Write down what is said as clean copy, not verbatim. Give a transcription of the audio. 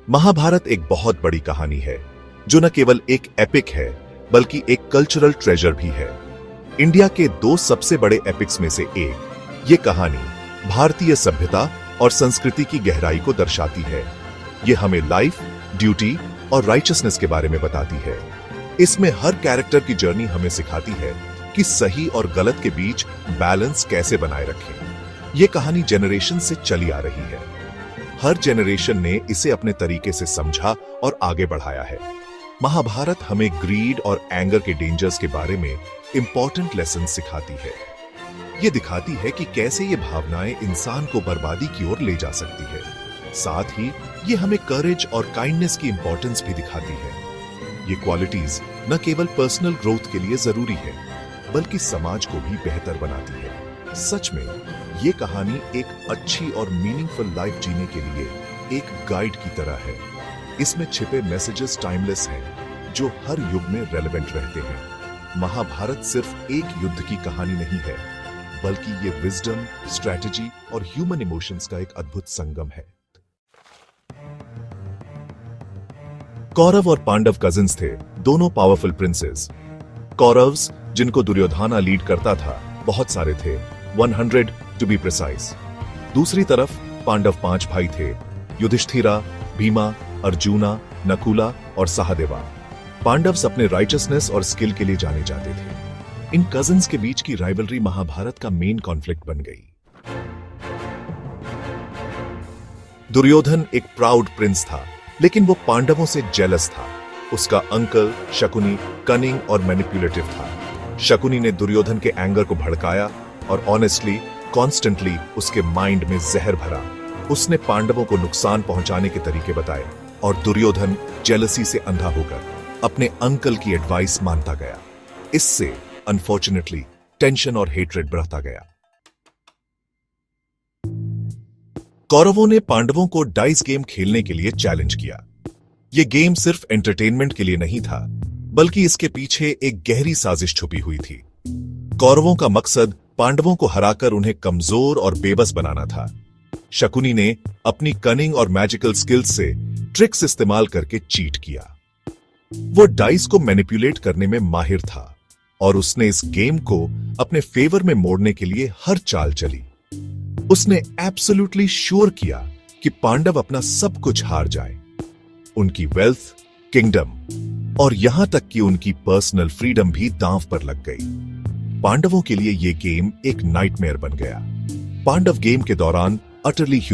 महाभारत एक बहुत बड़ी कहानी है जो न केवल एक एपिक है बल्कि एक कल्चरल ट्रेजर भी है। इंडिया के दो सबसे बड़े एपिक्स में से एक ये कहानी भारतीय सभ्यता और संस्कृति की गहराई को दर्शाती है। ये हमें लाइफ, ड्यूटी और राइचसनेस के बारे में बताती है। इसमें हर कैरेक्टर की जर्नी हमें सिखाती है कि सही और गलत के बीच बैलेंस कैसे बनाए रखें। ये कहानी जनरेशन से चली आ रही है। हर जनरेशन ने इसे अपने तरीके से समझा और आगे बढ़ाया है। महाभारत हमें ग्रीड और एंगर के डेंजर्स के बारे में इंपॉर्टेंट लेसन सिखाती है। ये दिखाती है कि कैसे ये भावनाएं इंसान को बर्बादी की ओर ले जा सकती है। साथ ही ये हमें करेज और काइंडनेस की इंपॉर्टेंस भी दिखाती है। ये क्वालिटीज न केवल पर्सनल ग्रोथ के लिए जरूरी है बल्कि समाज को भी बेहतर बनाती है। सच में ये कहानी एक अच्छी और मीनिंगफुल लाइफ जीने के लिए एक गाइड की तरह है। इसमें छिपे मैसेजेस टाइमलेस हैं जो हर युग में रेलेवेंट रहते हैं। महाभारत सिर्फ एक युद्ध की कहानी नहीं है बल्कि ये विजडम, स्ट्रैटेजी और ह्यूमन इमोशंस का एक अद्भुत संगम है। कौरव और पांडव कजिन्स थे, दोनों पावरफुल प्रिंसेस। कौरव्स, जिनको दुर्योधना लीड करता था, बहुत सारे थे, 100 टू बी प्रिसाइज। दूसरी तरफ पांडव 5 भाई थे, युधिष्ठिरा, भीमा, अर्जुना, नकुला और सहदेवा। पांडव्स अपने राइचसनेस और स्किल के लिए जाने जाते थे। इन कजिन्स के बीच की राइवलरी महाभारत का मेन कॉन्फ्लिक्ट बन गई। दुर्योधन एक प्राउड प्रिंस था, लेकिन वो पांडवों से जेलस था। उसका अंकल शकुनी कनिंग और मैनिपुलेटिव था। शकुनी ने दुर्योधन के एंगर को भड़काया और ऑनेस्टली, कॉन्स्टेंटली उसके माइंड में जहर भरा। उसने पांडवों को नुकसान पहुंचाने के तरीके बताए और दुर्योधन जेलसी से अंधा होकर अपने अंकल की एडवाइस मानता गया। इससे अनफॉर्चुनेटली टेंशन और हेट्रेड बढ़ता गया। कौरवों ने पांडवों को डाइस गेम खेलने के लिए चैलेंज किया। यह गेम सिर्फ एंटरटेनमेंट के लिए नहीं था बल्कि इसके पीछे एक गहरी साजिश छुपी हुई थी। कौरवों का मकसद पांडवों को हराकर उन्हें कमजोर और बेबस बनाना था। शकुनी ने अपनी कनिंग और मैजिकल स्किल्स से ट्रिक्स इस्तेमाल करके चीट किया। वो डाइस को मैनिपुलेट करने में माहिर था और उसने इस गेम को अपने फेवर में मोड़ने के लिए हर चाल चली। उसने एब्सोल्युटली श्योर किया कि पांडव अपना सब कुछ हार जाए, उनकी वेल्थ, किंगडम और यहां तक कि उनकी पर्सनल फ्रीडम भी दांव पर लग गई। पांडवों के लिए यह गेम एक नाइटमेयर बन गया। पांडव गेम के दौरान अटरली